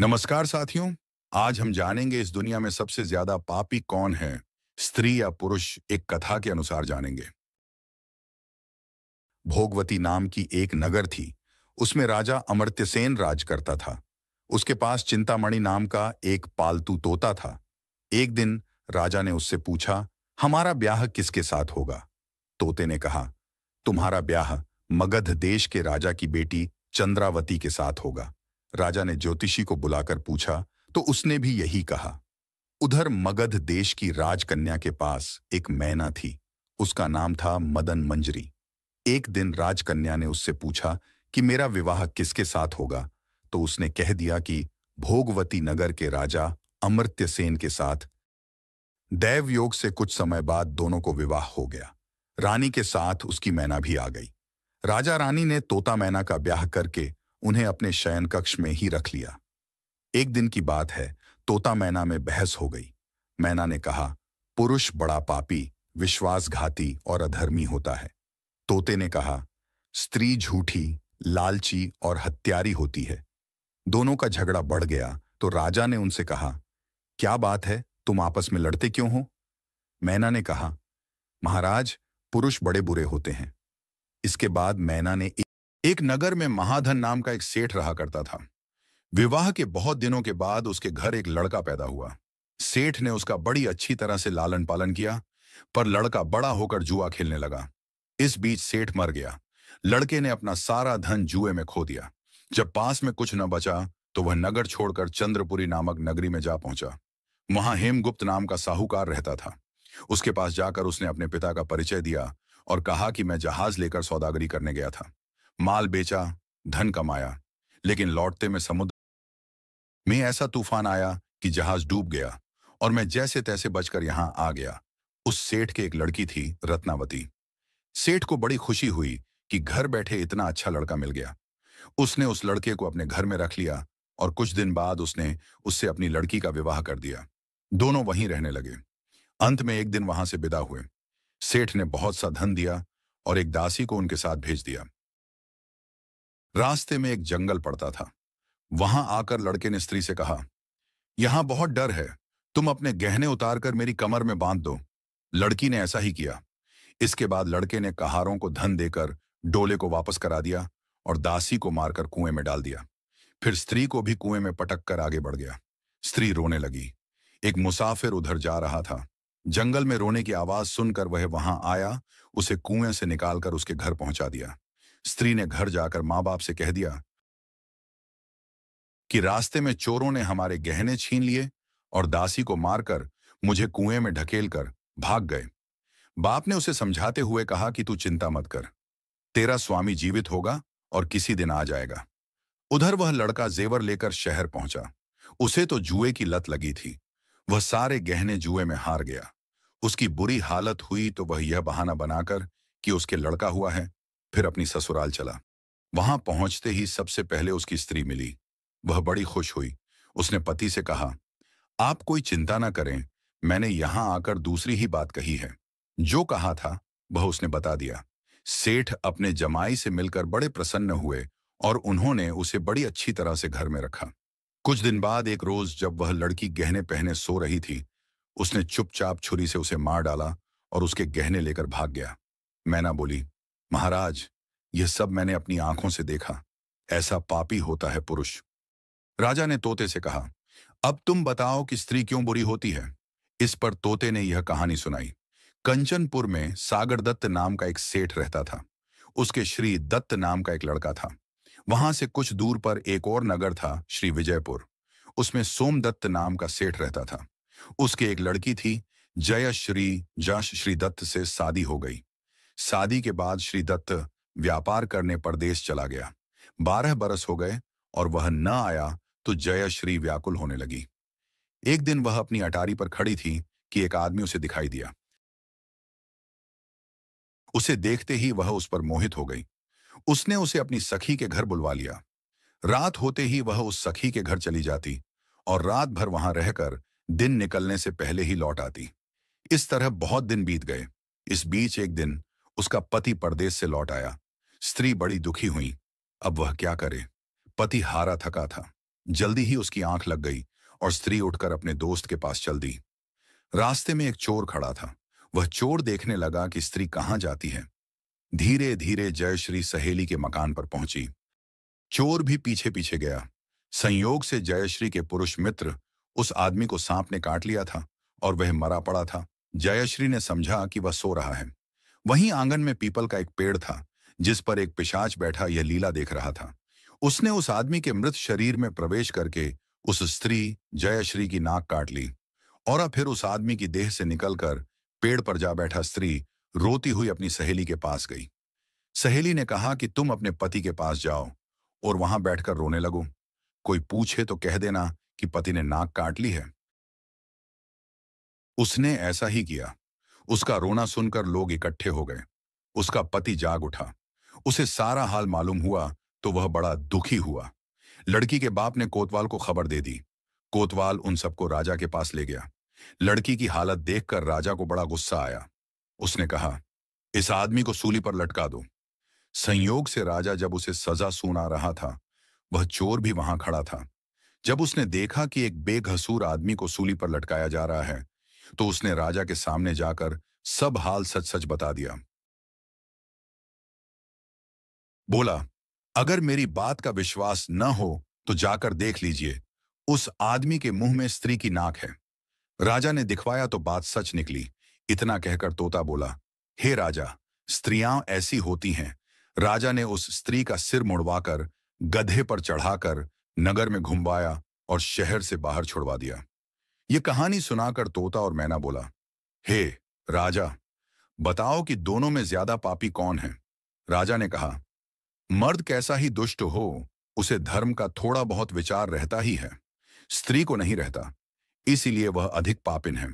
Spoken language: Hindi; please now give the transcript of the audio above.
नमस्कार साथियों। आज हम जानेंगे इस दुनिया में सबसे ज्यादा पापी कौन है, स्त्री या पुरुष। एक कथा के अनुसार जानेंगे। भोगवती नाम की एक नगर थी। उसमें राजा अमर्त्यसेन राज करता था। उसके पास चिंतामणि नाम का एक पालतू तोता था। एक दिन राजा ने उससे पूछा, हमारा ब्याह किसके साथ होगा? तोते ने कहा, तुम्हारा ब्याह मगध देश के राजा की बेटी चंद्रावती के साथ होगा। राजा ने ज्योतिषी को बुलाकर पूछा तो उसने भी यही कहा। उधर मगध देश की राजकन्या के पास एक मैना थी। उसका नाम था मदन मंजरी। एक दिन राजकन्या ने उससे पूछा कि मेरा विवाह किसके साथ होगा, तो उसने कह दिया कि भोगवती नगर के राजा अमर्त्यसेन के साथ। दैव योग से कुछ समय बाद दोनों को विवाह हो गया। रानी के साथ उसकी मैना भी आ गई। राजा रानी ने तोता मैना का ब्याह करके उन्हें अपने शयन कक्ष में ही रख लिया। एक दिन की बात है, तोता मैना में बहस हो गई। मैना ने कहा, पुरुष बड़ा पापी, विश्वासघाती और अधर्मी होता है। तोते ने कहा, स्त्री झूठी, लालची और हत्यारी होती है। दोनों का झगड़ा बढ़ गया तो राजा ने उनसे कहा, क्या बात है, तुम आपस में लड़ते क्यों हो? मैना ने कहा, महाराज, पुरुष बड़े बुरे होते हैं। इसके बाद मैना ने एक नगर में महाधन नाम का एक सेठ रहा करता था। विवाह के बहुत दिनों के बाद उसके घर एक लड़का पैदा हुआ। सेठ ने उसका बड़ी अच्छी तरह से लालन पालन किया, पर लड़का बड़ा होकर जुआ खेलने लगा। इस बीच सेठ मर गया। लड़के ने अपना सारा धन जुए में खो दिया। जब पास में कुछ न बचा तो वह नगर छोड़कर चंद्रपुरी नामक नगरी में जा पहुंचा। वहां हेमगुप्त नाम का साहूकार रहता था। उसके पास जाकर उसने अपने पिता का परिचय दिया और कहा कि मैं जहाज लेकर सौदागरी करने गया था। माल बेचा, धन कमाया, लेकिन लौटते में समुद्र में ऐसा तूफान आया कि जहाज डूब गया और मैं जैसे तैसे बचकर यहां आ गया। उस सेठ के एक लड़की थी, रत्नावती। सेठ को बड़ी खुशी हुई कि घर बैठे इतना अच्छा लड़का मिल गया। उसने उस लड़के को अपने घर में रख लिया और कुछ दिन बाद उसने उससे अपनी लड़की का विवाह कर दिया। दोनों वहीं रहने लगे। अंत में एक दिन वहां से विदा हुए। सेठ ने बहुत सा धन दिया और एक दासी को उनके साथ भेज दिया। रास्ते में एक जंगल पड़ता था। वहां आकर लड़के ने स्त्री से कहा, यहां बहुत डर है, तुम अपने गहने उतारकर मेरी कमर में बांध दो। लड़की ने ऐसा ही किया। इसके बाद लड़के ने कहारों को धन देकर डोले को वापस करा दिया और दासी को मारकर कुएं में डाल दिया। फिर स्त्री को भी कुएं में पटक कर आगे बढ़ गया। स्त्री रोने लगी। एक मुसाफिर उधर जा रहा था। जंगल में रोने की आवाज सुनकर वह वहां आया, उसे कुएं से निकालकर उसके घर पहुंचा दिया। स्त्री ने घर जाकर माँ बाप से कह दिया कि रास्ते में चोरों ने हमारे गहने छीन लिए और दासी को मारकर मुझे कुएं में ढकेलकर भाग गए। बाप ने उसे समझाते हुए कहा कि तू चिंता मत कर, तेरा स्वामी जीवित होगा और किसी दिन आ जाएगा। उधर वह लड़का जेवर लेकर शहर पहुंचा। उसे तो जुए की लत लगी थी। वह सारे गहने जुए में हार गया। उसकी बुरी हालत हुई तो वह यह बहाना बनाकर कि उसके लड़का हुआ है, फिर अपनी ससुराल चला। वहां पहुंचते ही सबसे पहले उसकी स्त्री मिली। वह बड़ी खुश हुई। उसने पति से कहा, आप कोई चिंता ना करें, मैंने यहां आकर दूसरी ही बात कही है। जो कहा था वह उसने बता दिया। सेठ अपने जमाई से मिलकर बड़े प्रसन्न हुए और उन्होंने उसे बड़ी अच्छी तरह से घर में रखा। कुछ दिन बाद एक रोज जब वह लड़की गहने पहने सो रही थी, उसने चुपचाप छुरी से उसे मार डाला और उसके गहने लेकर भाग गया। मैना बोली, महाराज, यह सब मैंने अपनी आंखों से देखा। ऐसा पापी होता है पुरुष। राजा ने तोते से कहा, अब तुम बताओ कि स्त्री क्यों बुरी होती है। इस पर तोते ने यह कहानी सुनाई। कंचनपुर में सागर दत्त नाम का एक सेठ रहता था। उसके श्री दत्त नाम का एक लड़का था। वहां से कुछ दूर पर एक और नगर था, श्री विजयपुर। उसमें सोमदत्त नाम का सेठ रहता था। उसकी एक लड़की थी, जयश्री। जश श्री दत्त से शादी हो गई। शादी के बाद श्री दत्त व्यापार करने परदेश चला गया। 12 बरस हो गए और वह न आया तो जयश्री व्याकुल होने लगी। एक दिन वह अपनी अटारी पर खड़ी थी कि एक आदमी उसे दिखाई दिया। उसे देखते ही वह उस पर मोहित हो गई। उसने उसे अपनी सखी के घर बुलवा लिया। रात होते ही वह उस सखी के घर चली जाती और रात भर वहां रहकर दिन निकलने से पहले ही लौट आती। इस तरह बहुत दिन बीत गए। इस बीच एक दिन उसका पति परदेश से लौट आया। स्त्री बड़ी दुखी हुई। अब वह क्या करे? पति हारा थका था। जल्दी ही उसकी आंख लग गई और स्त्री उठकर अपने दोस्त के पास चल दी। रास्ते में एक चोर खड़ा था। वह चोर देखने लगा कि स्त्री कहाँ जाती है। धीरे धीरे जयश्री सहेली के मकान पर पहुंची। चोर भी पीछे पीछे गया। संयोग से जयश्री के पुरुष मित्र उस आदमी को सांप ने काट लिया था और वह मरा पड़ा था। जयश्री ने समझा कि वह सो रहा है। वहीं आंगन में पीपल का एक पेड़ था जिस पर एक पिशाच बैठा यह लीला देख रहा था। उसने उस आदमी के मृत शरीर में प्रवेश करके उस स्त्री जयश्री की नाक काट ली और अब फिर उस आदमी की देह से निकलकर पेड़ पर जा बैठा स्त्री रोती हुई अपनी सहेली के पास गई। सहेली ने कहा कि तुम अपने पति के पास जाओ और वहां बैठकर रोने लगो। कोई पूछे तो कह देना कि पति ने नाक काट ली है। उसने ऐसा ही किया। उसका रोना सुनकर लोग इकट्ठे हो गए। उसका पति जाग उठा। उसे सारा हाल मालूम हुआ तो वह बड़ा दुखी हुआ। लड़की के बाप ने कोतवाल को खबर दे दी। कोतवाल उन सबको राजा के पास ले गया। लड़की की हालत देखकर राजा को बड़ा गुस्सा आया। उसने कहा, इस आदमी को सूली पर लटका दो। संयोग से राजा जब उसे सजा सुना रहा था, वह चोर भी वहां खड़ा था। जब उसने देखा कि एक बेकसूर आदमी को सूली पर लटकाया जा रहा है, तो उसने राजा के सामने जाकर सब हाल सच सच बता दिया। बोला, अगर मेरी बात का विश्वास न हो तो जाकर देख लीजिए, उस आदमी के मुंह में स्त्री की नाक है। राजा ने दिखवाया तो बात सच निकली। इतना कहकर तोता बोला, हे राजा, स्त्रियां ऐसी होती हैं। राजा ने उस स्त्री का सिर मुड़वाकर गधे पर चढ़ाकर नगर में घुमवाया और शहर से बाहर छुड़वा दिया। ये कहानी सुनाकर तोता और मैना बोला, हे राजा, बताओ कि दोनों में ज्यादा पापी कौन है। राजा ने कहा, मर्द कैसा ही दुष्ट हो, उसे धर्म का थोड़ा बहुत विचार रहता ही है। स्त्री को नहीं रहता, इसीलिए वह अधिक पापिन है।